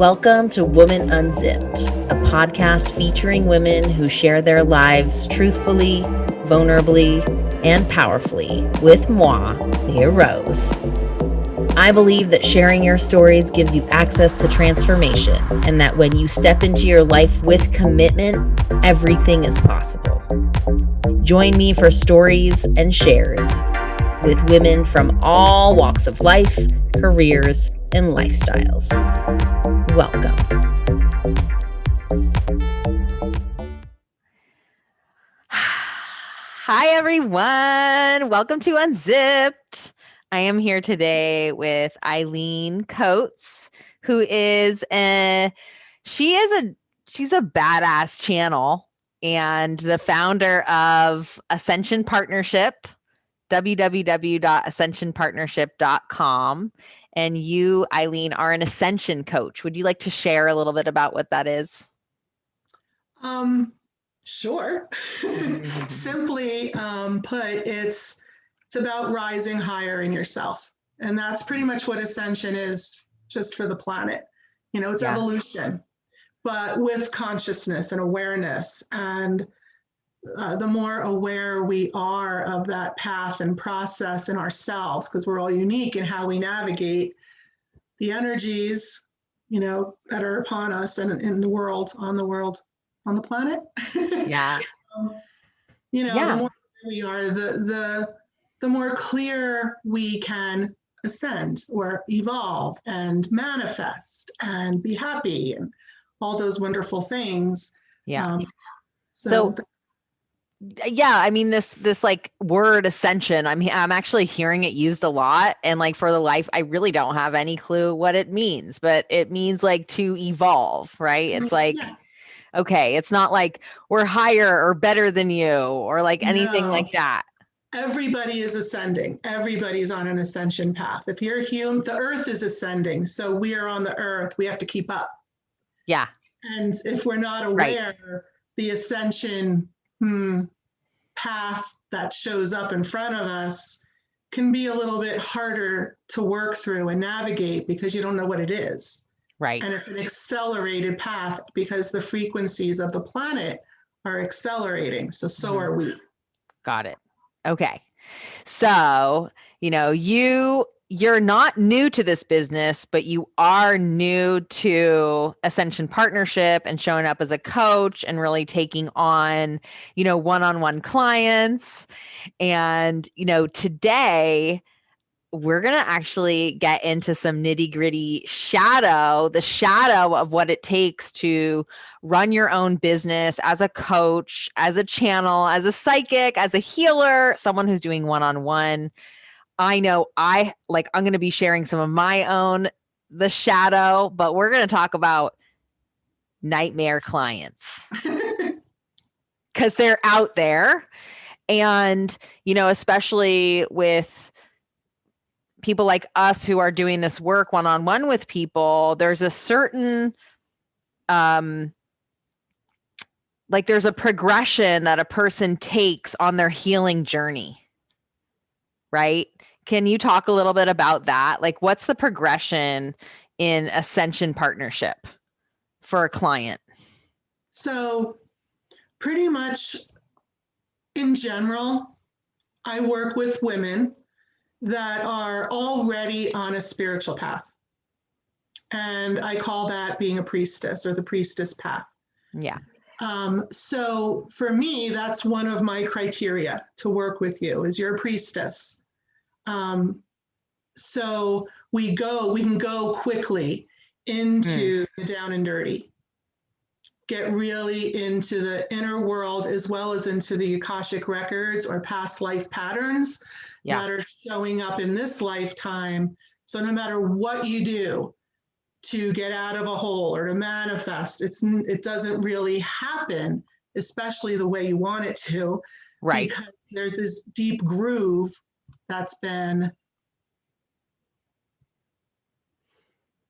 Welcome to Woman Unzipped, a podcast featuring women who share their lives truthfully, vulnerably, and powerfully with moi, LeahRose. I believe that sharing your stories gives you access to transformation, and that when you step into your life with commitment, everything is possible. Join me for stories and shares with women from all walks of life, careers, and lifestyles. Welcome. Hi, everyone. Welcome to Unzipped. I am here today with Eileen Coates, who is she's a badass channel and the founder of Ascension Partnership, www.ascensionpartnership.com. And you, Eileen, are an ascension coach. Would you like to share a little bit about what that is? Sure. Simply put, it's about rising higher in yourself. And that's pretty much what ascension is, just for the planet. You know, it's evolution, but with consciousness and awareness. And the more aware we are of that path and process in ourselves, because we're all unique in how we navigate the energies, you know, that are upon us and in the world, on the planet. Yeah. You know, the more we are, the more clear we can ascend or evolve and manifest and be happy and all those wonderful things. So I mean, this like word ascension, I'm actually hearing it used a lot. And like for the life, I really don't have any clue what it means, but it means like to evolve, right? It's like, okay, it's not like we're higher or better than you or like anything like that. Everybody is ascending. Everybody's on an ascension path. If you're human, the earth is ascending. So we are on the earth. We have to keep up. Yeah. And if we're not aware, the ascension path that shows up in front of us can be a little bit harder to work through and navigate because you don't know what it is. Right. And it's an accelerated path because the frequencies of the planet are accelerating. So are we. Got it. Okay. So, you know, you're not new to this business, but you are new to Ascension Partnership and showing up as a coach and really taking on, you know, one-on-one clients. And, you know, today we're going to actually get into some nitty-gritty the shadow of what it takes to run your own business as a coach, as a channel, as a psychic, as a healer, someone who's doing one-on-one. I know I'm going to be sharing some of my own, the shadow, but we're going to talk about nightmare clients because they're out there. And, you know, especially with people like us who are doing this work one-on-one with people, there's a certain, there's a progression that a person takes on their healing journey, right? Can you talk a little bit about that? Like, what's the progression in Ascension Partnership for a client? So pretty much in general, I work with women that are already on a spiritual path. And I call that being a priestess or the priestess path. Yeah. So for me, that's one of my criteria to work with you is you're a priestess. So we can go quickly into the down and dirty, get really into the inner world as well as into the Akashic records or past life patterns that are showing up in this lifetime. So no matter what you do to get out of a hole or to manifest, it doesn't really happen, especially the way you want it to. Right. Because there's this deep groove that's been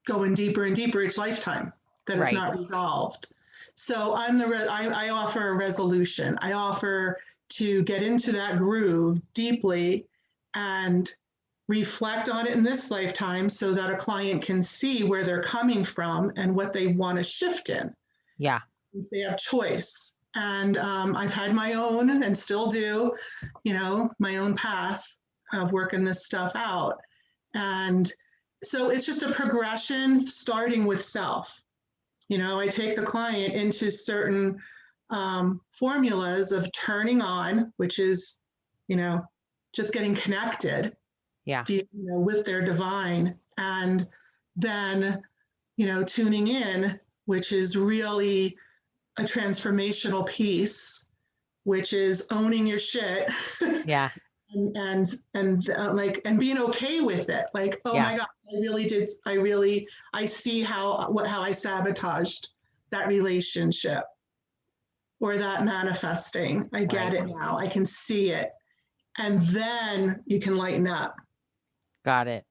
going deeper and deeper each lifetime that it's not resolved. So I offer a resolution. I offer to get into that groove deeply and reflect on it in this lifetime so that a client can see where they're coming from and what they want to shift in. Yeah. If they have choice. And I've had my own and still do, my own path of working this stuff out. And so it's just a progression starting with self. I take the client into certain formulas of turning on, which is, just getting connected Yeah. with their divine, and then, tuning in, which is really a transformational piece, which is owning your shit. Yeah. and being okay with it. Like, oh my God, I see how I sabotaged that relationship or that manifesting. I get it now. I can see it. And then you can lighten up. Got it.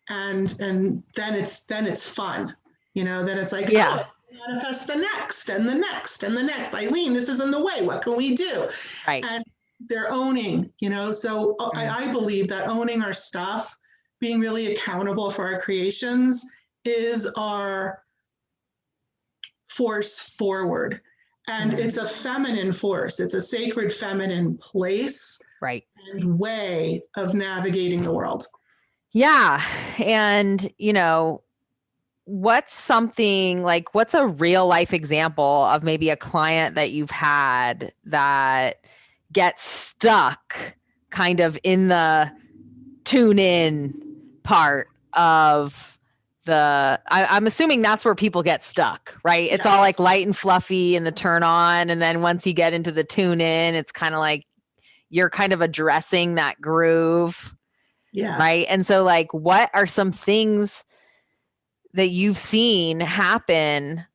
And then it's fun. Then it's like, yeah. Oh, manifest the next and the next and the next. Eileen, this is in the way. What can we do? Right. And they're owning, so I believe that owning our stuff, being really accountable for our creations, is our force forward. And it's a feminine force. It's a sacred feminine place, right, and way of navigating the world. Yeah. And, what's a real life example of maybe a client that you've had that gets stuck kind of in the tune in part of I'm assuming that's where people get stuck, right? It's all like light and fluffy in the turn on. And then once you get into the tune in, it's kind of like you're kind of addressing that groove. Yeah. Right. And so like, what are some things that you've seen happen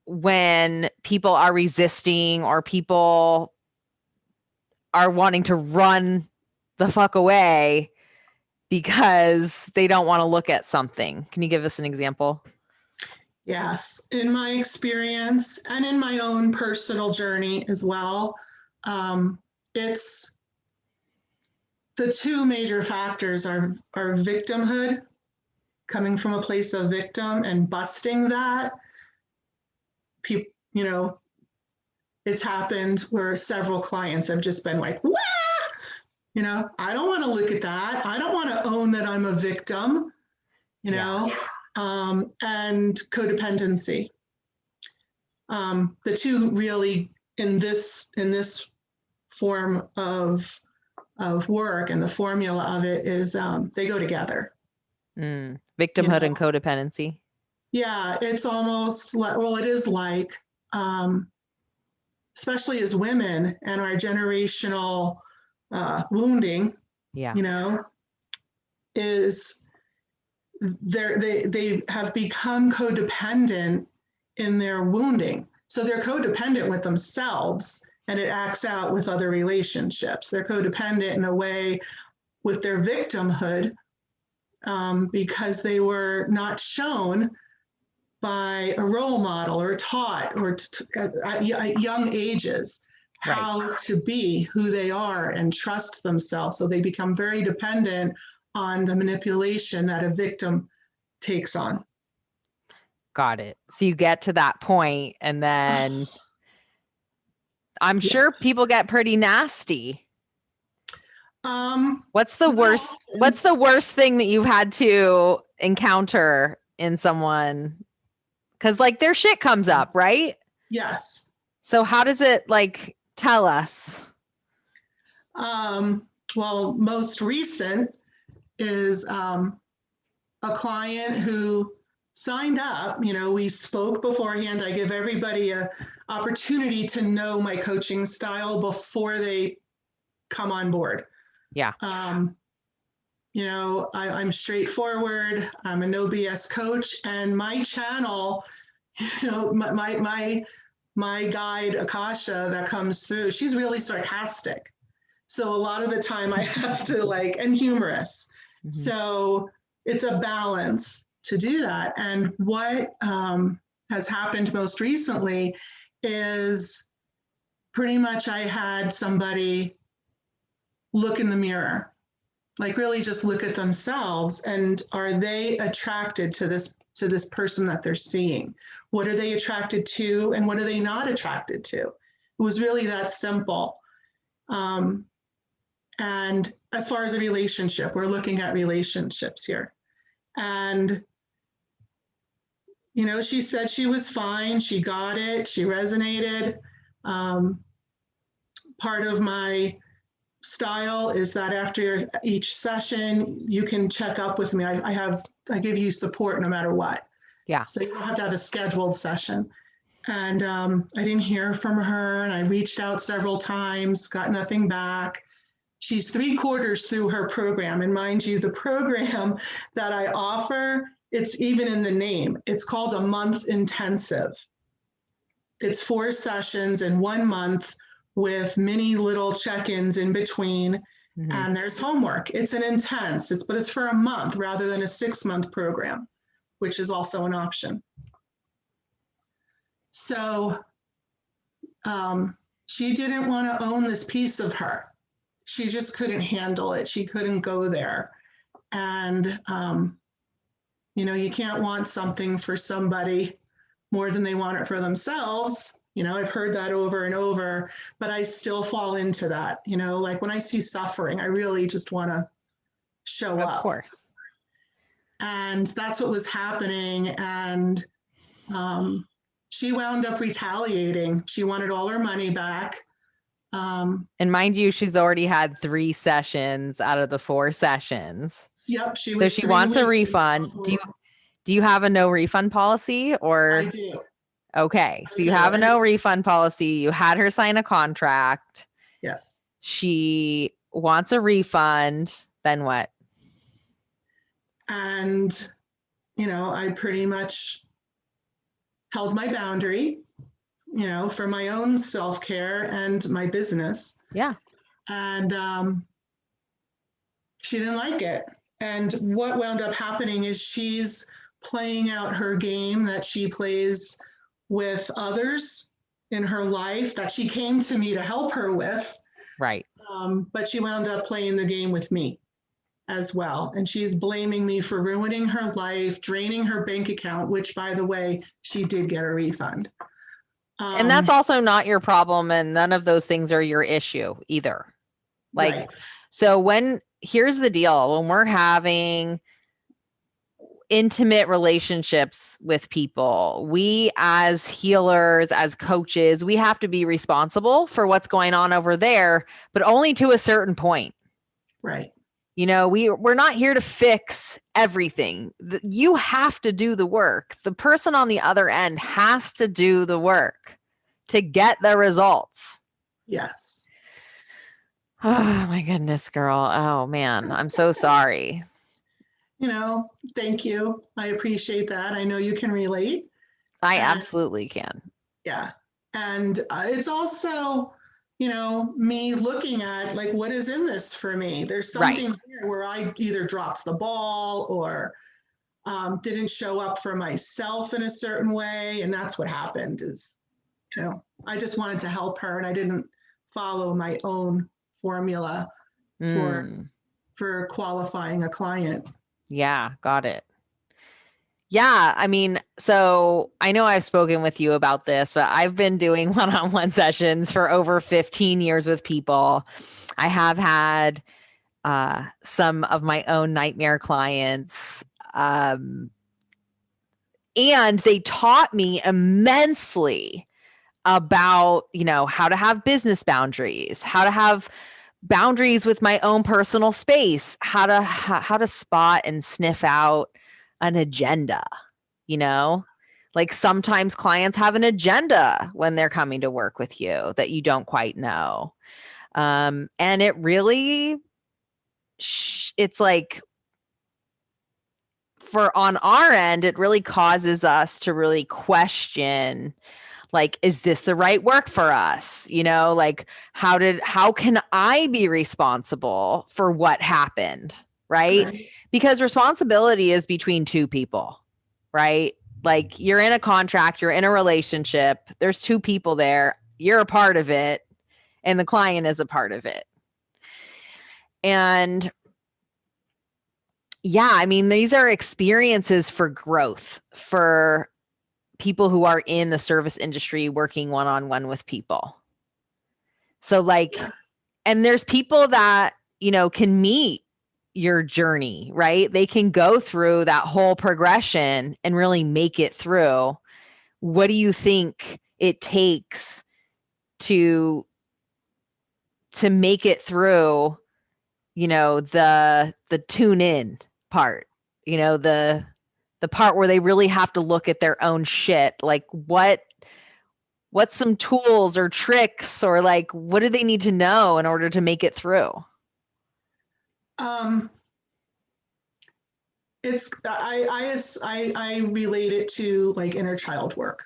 when people are resisting or people are wanting to run the fuck away because they don't want to look at something? Can you give us an example? Yes. In my experience and in my own personal journey as well, it's the two major factors are victimhood, coming from a place of victim and busting that. It's happened where several clients have just been like, wah! I don't want to look at that. I don't want to own that I'm a victim, and codependency. The two really in this form of work, and the formula of it is they go together. Victimhood and codependency. Yeah, it's almost like, well, it is like, especially as women and our generational wounding, is they have become codependent in their wounding. So they're codependent with themselves, and it acts out with other relationships. They're codependent in a way with their victimhood because they were not shown by a role model or taught or at young ages how to be who they are and trust themselves. So they become very dependent on the manipulation that a victim takes on. Got it. So you get to that point, and then I'm sure people get pretty nasty. What's the worst thing that you've had to encounter in someone? Because like their shit comes up, right? Yes. So how does it like tell us? Well, most recent is a client who signed up. We spoke beforehand. I give everybody an opportunity to know my coaching style before they come on board. Yeah. I'm straightforward. I'm a no BS coach, and my channel, my guide Akasha that comes through, she's really sarcastic. So a lot of the time I have to and humorous. Mm-hmm. So it's a balance to do that. And what has happened most recently is pretty much I had somebody look in the mirror Like really just look at themselves, and are they attracted to this person that they're seeing? What are they attracted to, and what are they not attracted to? It was really that simple. And as far as a relationship, we're looking at relationships here. And, you know, she said she was fine. She got it. She resonated. Part of my style is that after each session, you can check up with me. I give you support no matter what. Yeah. So you don't have to have a scheduled session. And I didn't hear from her, and I reached out several times, got nothing back. She's 3/4 through her program. And mind you, the program that I offer, it's even in the name. It's called a month intensive. It's 4 sessions in 1 month with many little check-ins in between. Mm-hmm. And there's homework. It's an intense, but it's for a month rather than a 6-month program, which is also an option. So she didn't want to own this piece of her. She just couldn't handle it. She couldn't go there. And, you know, you can't want something for somebody more than they want it for themselves. You know, I've heard that over and over, but I still fall into that. You know, like when I see suffering, I really just want to show up. Of course. And that's what was happening. And she wound up retaliating. She wanted all her money back. And mind you, she's already had 3 sessions out of the 4 sessions. Yep, she was. So she wants a refund. Do you have a no refund policy, or? I do. Okay, so you have a no refund policy. You had her sign a contract. Yes. She wants a refund. Then what? And, you know, I pretty much held my boundary, you know, for my own self-care and my business. Yeah. And she didn't like it. And what wound up happening is she's playing out her game that she plays with others in her life that she came to me to help her with. Right. But she wound up playing the game with me as well. And she's blaming me for ruining her life, draining her bank account, which, by the way, she did get a refund. And that's also not your problem. And none of those things are your issue either. Like, right. So here's the deal, when we're having intimate relationships with people, we as healers, as coaches, we have to be responsible for what's going on over there, but only to a certain point. Right. You know, we're not here to fix everything. You have to do the work. The person on the other end has to do the work to get the results. Yes. Oh my goodness, girl. Oh man, I'm so sorry. You know, thank you. I appreciate that. I know you can relate. I absolutely can. Yeah. And it's also, you know, me looking at like, what is in this for me? There's something here where I either dropped the ball or didn't show up for myself in a certain way. And that's what happened is, you know, I just wanted to help her and I didn't follow my own formula for qualifying a client. Yeah, got it. Yeah, I mean, so I know I've spoken with you about this, but I've been doing one-on-one sessions for over 15 years with people. I have had some of my own nightmare clients, and they taught me immensely about, you know, how to have business boundaries, how to have boundaries with my own personal space, how to spot and sniff out an agenda, you know, like sometimes clients have an agenda when they're coming to work with you that you don't quite know. And it really, it's like on our end, it really causes us to really question, like, is this the right work for us? You know, like how can I be responsible for what happened? Right? Because responsibility is between 2 people, right? Like you're in a contract, you're in a relationship, there's 2 people there, you're a part of it, and the client is a part of it. And Yeah, I mean, these are experiences for growth for people who are in the service industry working one-on-one with people. So like, and there's people that, can meet your journey, right? They can go through that whole progression and really make it through. What do you think it takes to make it through, the tune in part, the part where they really have to look at their own shit? Like what's some tools or tricks, or like what do they need to know in order to make it through? Um, it's I relate it to like inner child work,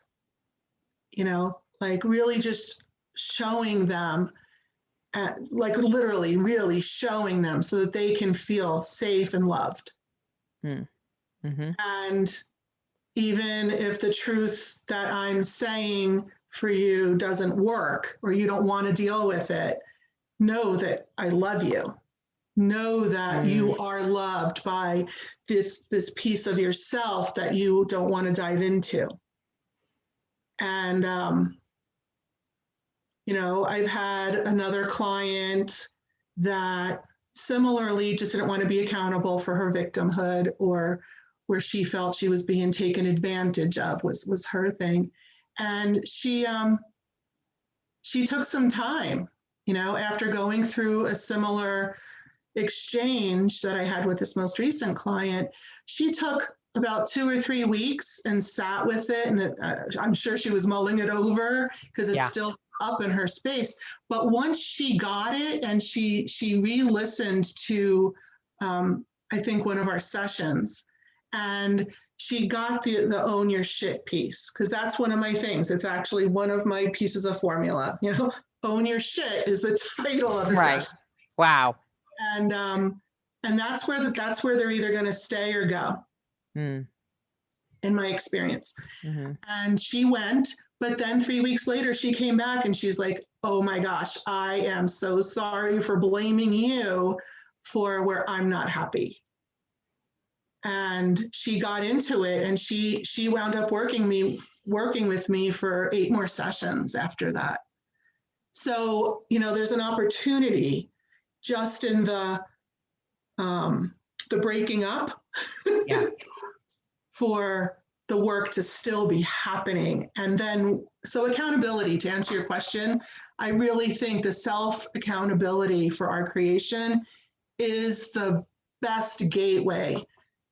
like really just showing them, like literally really showing them so that they can feel safe and loved. Mm-hmm. And even if the truth that I'm saying for you doesn't work or you don't want to deal with it, know that I love you. Know that you are loved by this piece of yourself that you don't want to dive into. And I've had another client that similarly just didn't want to be accountable for her victimhood, or where she felt she was being taken advantage of was her thing. And she took some time, after going through a similar exchange that I had with this most recent client. She took about 2 or 3 weeks and sat with it. And I'm sure she was mulling it over because it's still up in her space. But once she got it and she re-listened to, I think, one of our sessions, and she got the own your shit piece, because that's one of my things. It's actually one of my pieces of formula. Own your shit is the title of the session. Wow. And that's where they're either going to stay or go, in my experience. And she went, but then 3 weeks later she came back and she's like, oh my gosh, I am so sorry for blaming you for where I'm not happy. And she got into it, and she wound up working with me for 8 more sessions after that. So there's an opportunity just in the breaking up for the work to still be happening. And then, so accountability, to answer your question, I really think the self accountability for our creation is the best gateway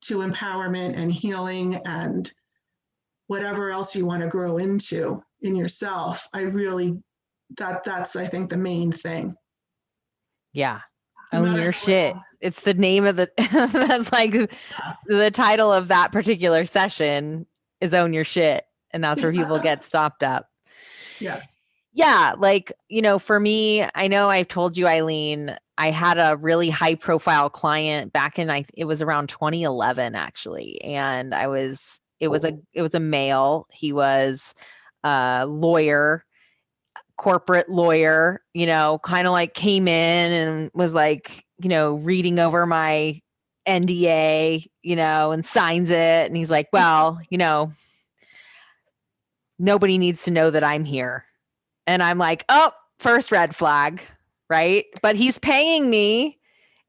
to empowerment and healing and whatever else you want to grow into in yourself. That's I think the main thing. Yeah. Own your shit. It's the name of the that's like the title of that particular session is Own Your Shit. And that's where people get stopped up. Yeah. Yeah. Like, for me, I know I've told you, Eileen, I had a really high profile client back in, it was around 2011 actually. And it was a male. He was a lawyer, corporate lawyer, kind of like came in and was like, reading over my NDA, and signs it. And he's like, well, nobody needs to know that I'm here. And I'm like, oh, first red flag, right? But he's paying me.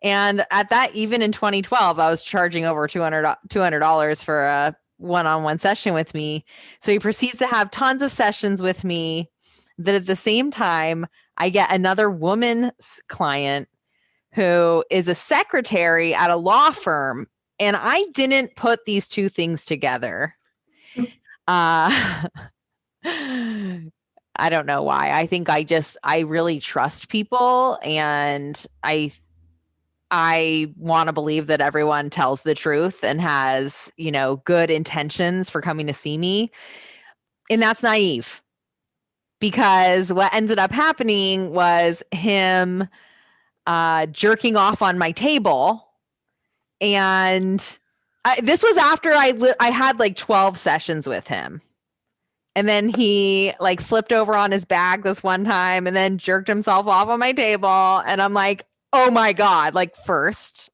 And at that, even in 2012, I was charging over $200 for a one-on-one session with me. So he proceeds to have tons of sessions with me. That at the same time, I get another woman's client who is a secretary at a law firm. And I didn't put these two things together. I don't know why. I think I really trust people, and I want to believe that everyone tells the truth and has, good intentions for coming to see me. And that's naive, because what ended up happening was him jerking off on my table. And this was after I had like 12 sessions with him. And then he like flipped over on his back this one time and then jerked himself off on my table. And I'm like, oh my God, like first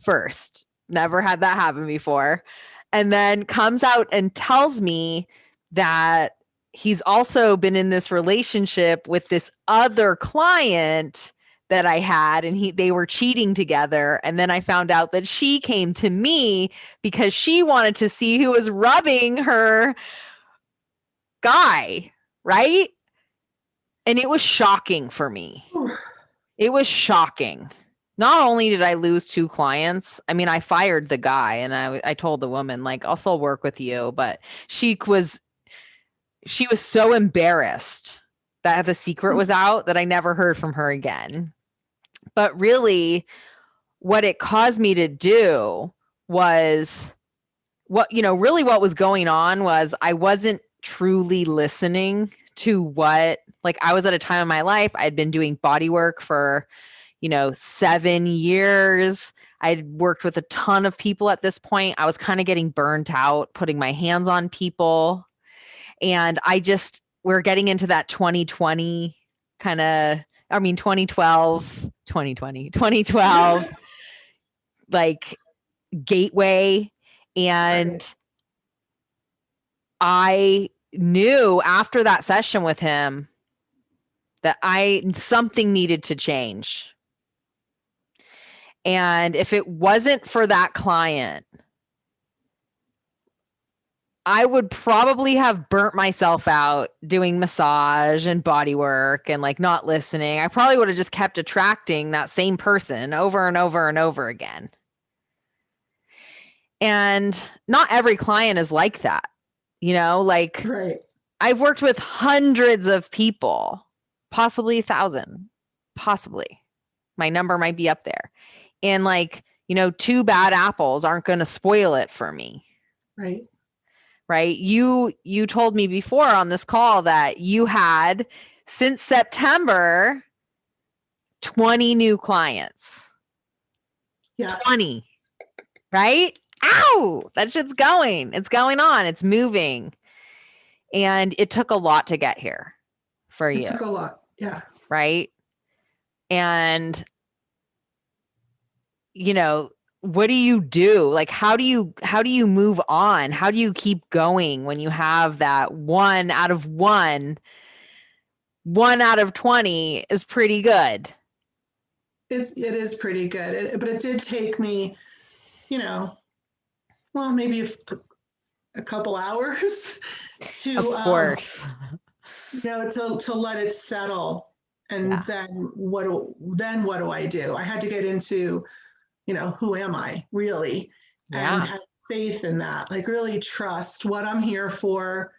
first. Never had that happen before. And then comes out and tells me that he's also been in this relationship with this other client that I had, and they were cheating together. And then I found out that she came to me because she wanted to see who was rubbing her guy, right? And it was shocking for me. It was shocking. Not only did I lose 2 clients, I mean, I fired the guy, and I told the woman, like, I'll still work with you, but she was so embarrassed that the secret was out that I never heard from her again. But really, what it caused me to do was really what was going on was I wasn't truly listening to what, like, I was at a time in my life, I'd been doing body work for, 7 years. I'd worked with a ton of people at this point. I was kind of getting burnt out, putting my hands on people. And we're getting into that 2020 kind of, 2012, like, gateway. And I knew after that session with him that something needed to change. And if it wasn't for that client, I would probably have burnt myself out doing massage and body work and, like, not listening. I probably would have just kept attracting that same person over and over and over again. And not every client is like that, like, Right. I've worked with hundreds of people, possibly 1,000, possibly. My number might be up there. And, like, 2 bad apples aren't going to spoil it for me. Right. Right. You told me before on this call that you had, since September, 20 new clients. Yeah. 20. Right? Ow! That shit's going. It's going on. It's moving. And it took a lot to get here for you. It took a lot. Yeah. Right? And, what do you do? Like, how do you move on? How do you keep going when you have that 1 out of 1 out of 20 is pretty good? It is pretty good. But it did take me, maybe a couple hours to, of course, to let it settle. And then what do I do? I had to get into, who am I really? And have faith in that, like, really trust what I'm here for,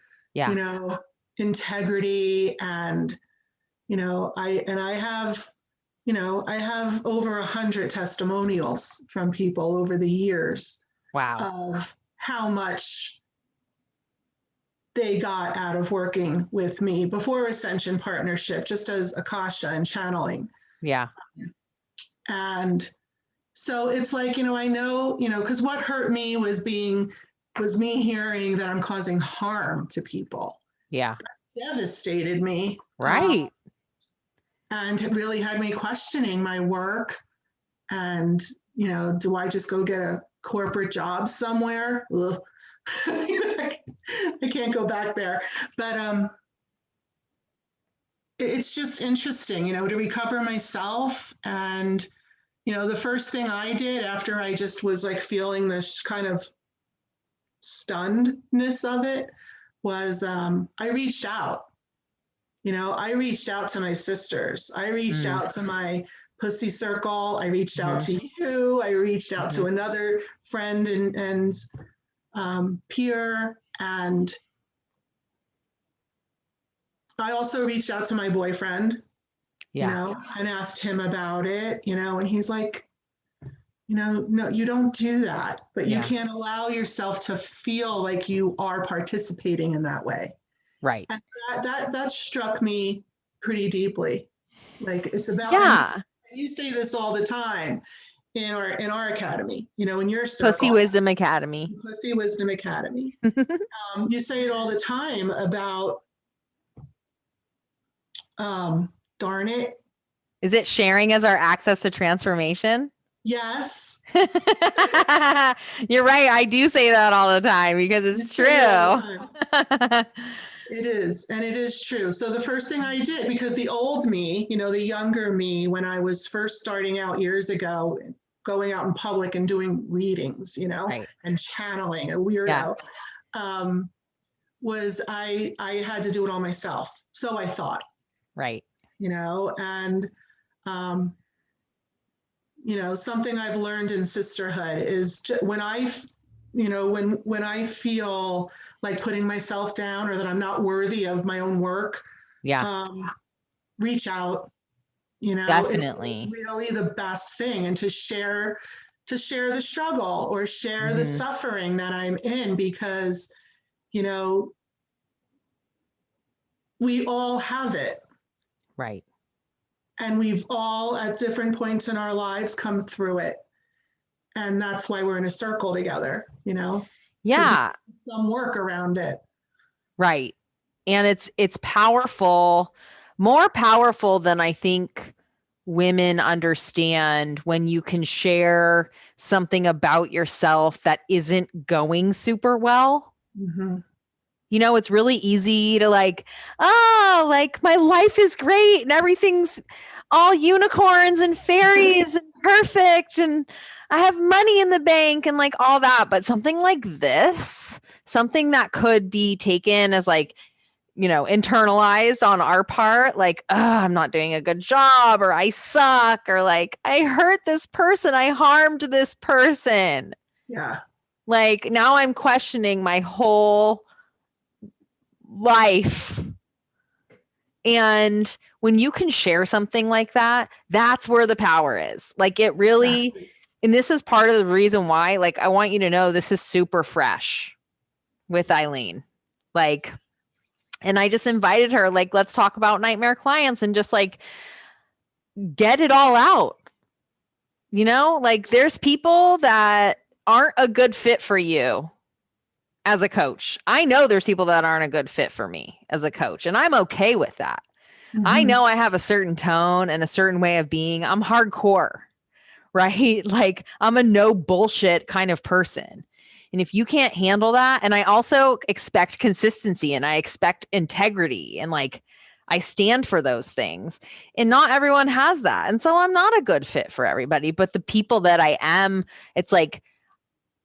integrity. And, I have over 100 testimonials from people over the years. Wow. Of how much they got out of working with me before Ascension Partnership, just as Akasha and channeling. Yeah. And so it's like, I know, because what hurt me was me hearing that I'm causing harm to people. Yeah. That devastated me. Right. And it really had me questioning my work. And, do I just go get a corporate job somewhere? I can't go back there. But it's just interesting, to recover myself. And, the first thing I did after I just was, like, feeling this kind of stunnedness of it was I reached out. I reached out to my sisters. I reached out to my pussy circle. I reached out to you. I reached out to another friend and peer. And I also reached out to my boyfriend, and asked him about it, and he's like, no, you don't do that, but you can't allow yourself to feel like you are participating in that way. Right. And that struck me pretty deeply. Like, it's about, you say this all the time in our academy, in your circle. Pussy Wisdom Academy. Pussy Wisdom Academy. You say it all the time about, darn it. Is it sharing as our access to transformation? Yes. You're right. I do say that all the time because You it's say it all the true. time. It is, and it is true. So the first thing I did, because the old me, the younger me, when I was first starting out years ago, going out in public and doing readings, Right. and channeling a Yeah. weirdo, was I had to do it all myself. So I thought, Right. and um, something I've learned in sisterhood is when when I feel like putting myself down or that I'm not worthy of my own work, Yeah. reach out. It's Definitely. really the best thing, and to share the struggle or share the Hmm. suffering that I'm in, because you know we all have it, Right. and we've all at different points in our lives come through it, and that's why we're in a circle together, because we Yeah. do some work around it. Right. And it's powerful, more powerful than I think women understand when you can share something about yourself that isn't going super well. Mm-hmm. It's really easy to like, oh, like my life is great and everything's all unicorns and fairies and perfect and I have money in the bank and like all that. But something like this, something that could be taken as like, internalized on our part, like, oh, I'm not doing a good job, or I suck, or like, I hurt this person, I harmed this person. Yeah. Like, now I'm questioning my whole life. And when you can share something like that, that's where the power is. Like, it really, Exactly. and this is part of the reason why, like, I want you to know this is super fresh with Eileen. Like, and I just invited her, like, let's talk about nightmare clients and just like get it all out. Like there's people that aren't a good fit for you as a coach. I know there's people that aren't a good fit for me as a coach, and I'm okay with that. I Mm-hmm. know I have a certain tone and a certain way of being. I'm hardcore, right? Like I'm a no bullshit kind of person. And if you can't handle that, and I also expect consistency and I expect integrity and like I stand for those things. And not everyone has that. And so I'm not a good fit for everybody, but the people that I am, it's like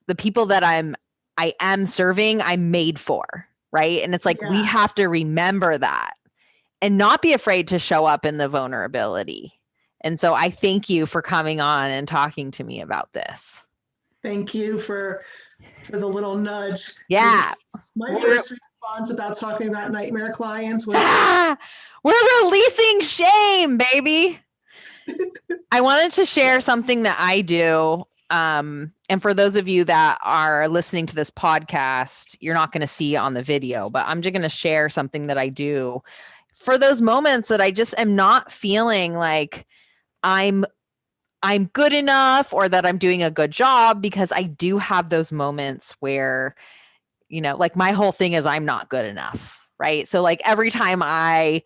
the people that I am serving, I'm made for, right? And it's like we have Yes. to remember that and not be afraid to show up in the vulnerability. And so I thank you for coming on and talking to me about this. Thank you for the little nudge, because Yeah. my We're, first response about talking about nightmare clients was like, we're releasing shame, baby. I wanted to share something that I do. And for those of you that are listening to this podcast, you're not going to see on the video, but I'm just going to share something that I do for those moments that I just am not feeling like I'm good enough or that I'm doing a good job, because I do have those moments where, like my whole thing is I'm not good enough, right? So like every time I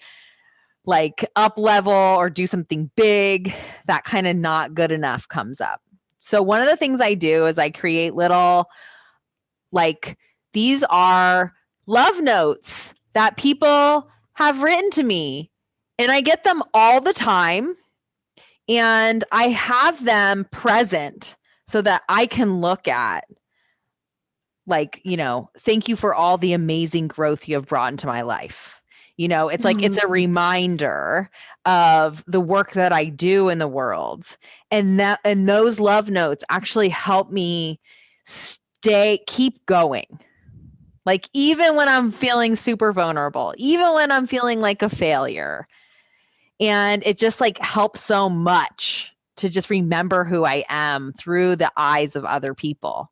like up level or do something big, that kind of not good enough comes up. So one of the things I do is I create little, like, these are love notes that people have written to me, and I get them all the time, and I have them present so that I can look at, like, thank you for all the amazing growth you have brought into my life. It's like it's a reminder of the work that I do in the world. And those love notes actually help me keep going. Like even when I'm feeling super vulnerable, even when I'm feeling like a failure. And it just like helps so much to just remember who I am through the eyes of other people.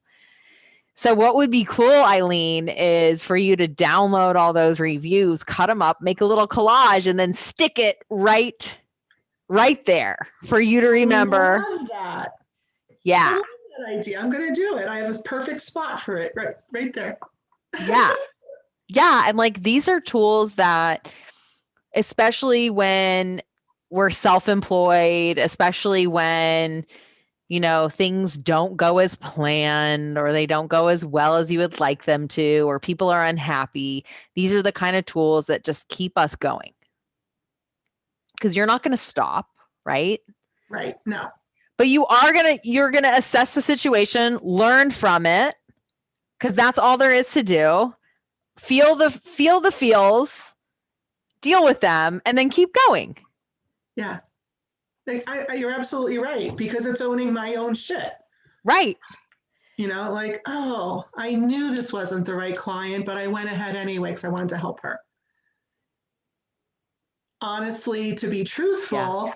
So what would be cool, Eileen, is for you to download all those reviews, cut them up, make a little collage, and then stick it right there for you to remember. I love that. I Yeah. love that idea. I'm going to do it. I have a perfect spot for it right there. Yeah. Yeah. And like these are tools that, especially when we're self-employed, especially when things don't go as planned or they don't go as well as you would like them to, or people are unhappy. These are the kind of tools that just keep us going because you're not going to stop, right? Right. No. But you're going to assess the situation, learn from it, because that's all there is to do. Feel the feels, deal with them, and then keep going. Yeah. You're absolutely right, because it's owning my own shit. Right. Like, oh, I knew this wasn't the right client, but I went ahead anyway because I wanted to help her. Honestly, to be truthful,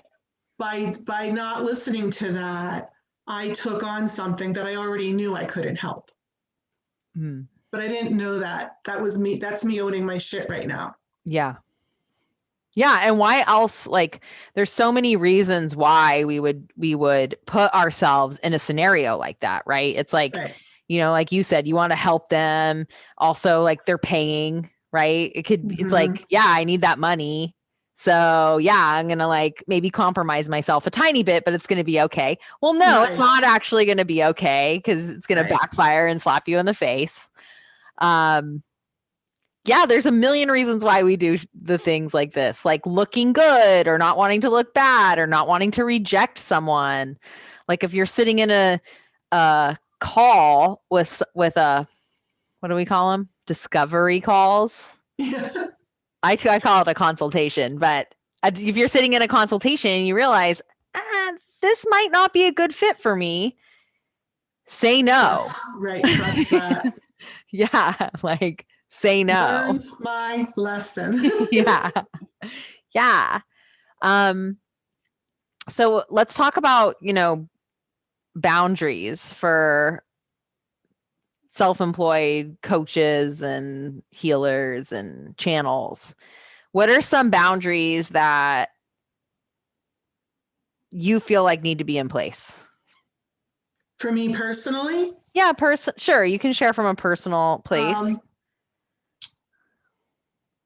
by not listening to that, I took on something that I already knew I couldn't help. But I didn't know that. That was me. That's me owning my shit right now. Yeah. Yeah. And why else? Like, there's so many reasons why we would put ourselves in a scenario like that, right? It's like, Right. Like you said, you want to help them. Also, like, they're paying, right? It's like, yeah, I need that money. So yeah, I'm going to like maybe compromise myself a tiny bit, but it's going to be okay. Well, no, It's not actually going to be okay because it's going to backfire and slap you in the face. Yeah, there's a million reasons why we do the things like this, like looking good or not wanting to look bad or not wanting to reject someone. Like if you're sitting in a call with a, what do we call them? Discovery calls. Yeah. I call it a consultation, but if you're sitting in a consultation and you realize, this might not be a good fit for me, say no. Right. Trust that. Yeah. Like, say no. Learned my lesson. Yeah. Yeah. So let's talk about, boundaries for self-employed coaches and healers and channels. What are some boundaries that you feel like need to be in place? For me personally? Yeah, sure. You can share from a personal place.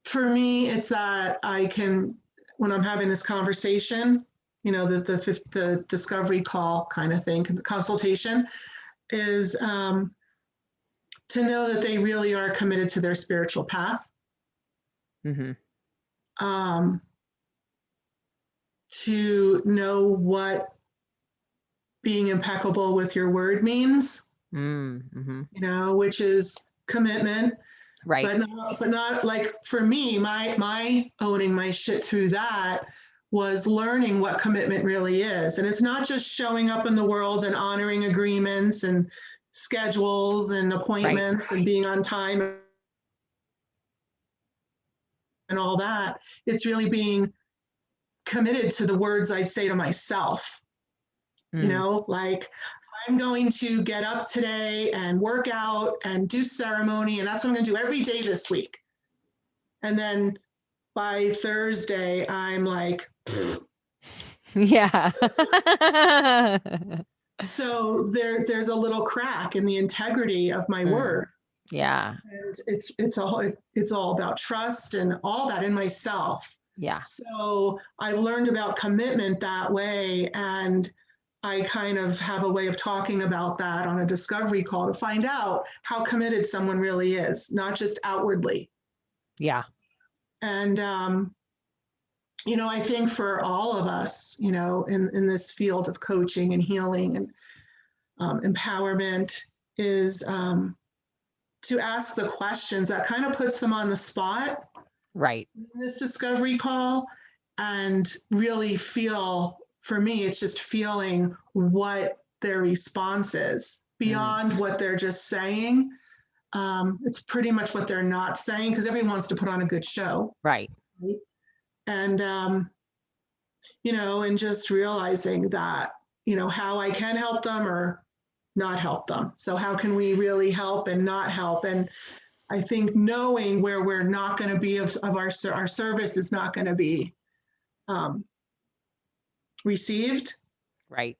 For me, it's that I can, when I'm having this conversation, the discovery call kind of thing, the consultation, is to know that they really are committed to their spiritual path. To know what being impeccable with your word means, which is commitment. Right. But not like, for me, my owning my shit through that was learning what commitment really is. And it's not just showing up in the world and honoring agreements and schedules and appointments and being on time and all that. It's really being committed to the words I say to myself. Like, I'm going to get up today and work out and do ceremony, and that's what I'm going to do every day this week. And then by Thursday, I'm like, yeah. So there's a little crack in the integrity of my word. Yeah. And it's all about trust and all that in myself. Yeah. So I've learned about commitment that way, and I kind of have a way of talking about that on a discovery call to find out how committed someone really is, not just outwardly. Yeah. And, I think for all of us, in this field of coaching and healing and empowerment is to ask the questions that kind of puts them on the spot. Right. In this discovery call, and really feel, for me, it's just feeling what their response is beyond what they're just saying. It's pretty much what they're not saying, because everyone wants to put on a good show. Right. And, and just realizing that, how I can help them or not help them. So how can we really help and not help? And I think knowing where we're not going to be of our service is not going to be received. Right.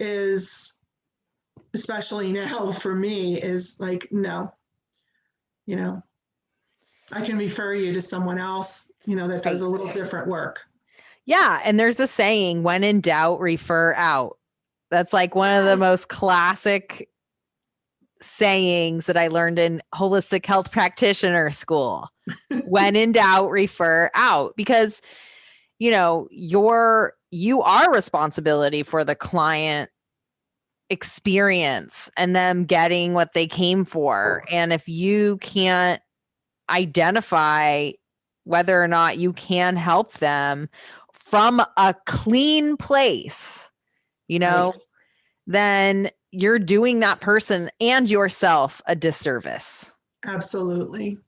Is, especially now for me, is like, no, I can refer you to someone else, that does a little different work. Yeah. And there's a saying, when in doubt, refer out. That's like one of the most classic sayings that I learned in holistic health practitioner school. When in doubt, refer out, because you are responsibility for the client experience and them getting what they came for. And if you can't identify whether or not you can help them from a clean place, Right. then you're doing that person and yourself a disservice. Absolutely.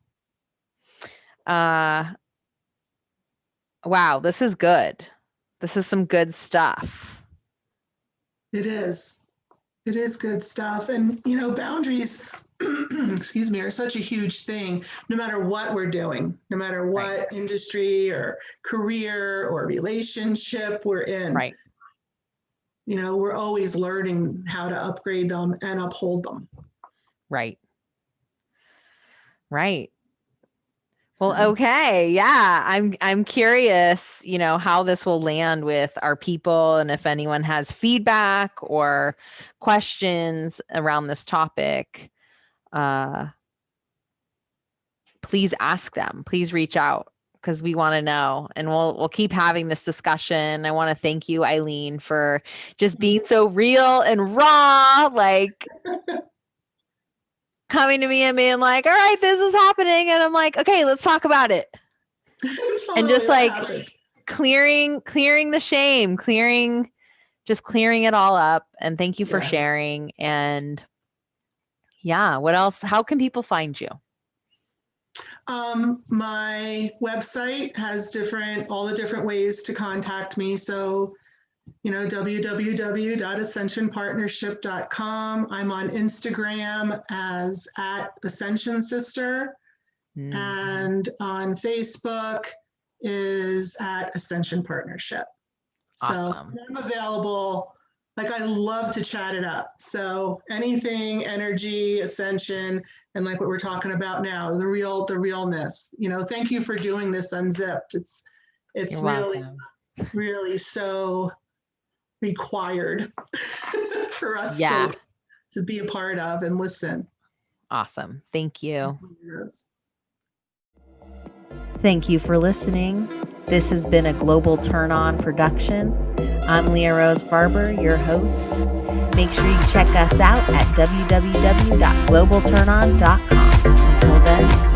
Wow, this is good. This is some good stuff. It is. It is good stuff. And, boundaries, excuse me, are such a huge thing, no matter what we're doing, no matter what industry or career or relationship we're in. Right. We're always learning how to upgrade them and uphold them. Right. Well, okay. Yeah. I'm curious, how this will land with our people, and if anyone has feedback or questions around this topic, please ask them. Please reach out, because we want to know, and we'll keep having this discussion. I want to thank you, Eileen, for just being so real and raw, like coming to me and being like, all right, this is happening. And I'm like, okay, let's talk about it. And just like clearing the shame, clearing it all up. And thank you for sharing. And yeah, what else? How can people find you? My website has all the different ways to contact me. So, www.ascensionpartnership.com. I'm on Instagram as @AscensionSister, and on Facebook is @Ascension Partnership. Awesome. So I'm available. Like, I love to chat it up. So anything, energy, ascension, and like what we're talking about now, the realness. Thank you for doing this UnZipped. It's really so required for us to be a part of and listen. Awesome. Thank you. Thank you for listening. This has been a Global Turn On production. I'm LeahRose Barber, your host. Make sure you check us out at www.globalturnon.com. Until then,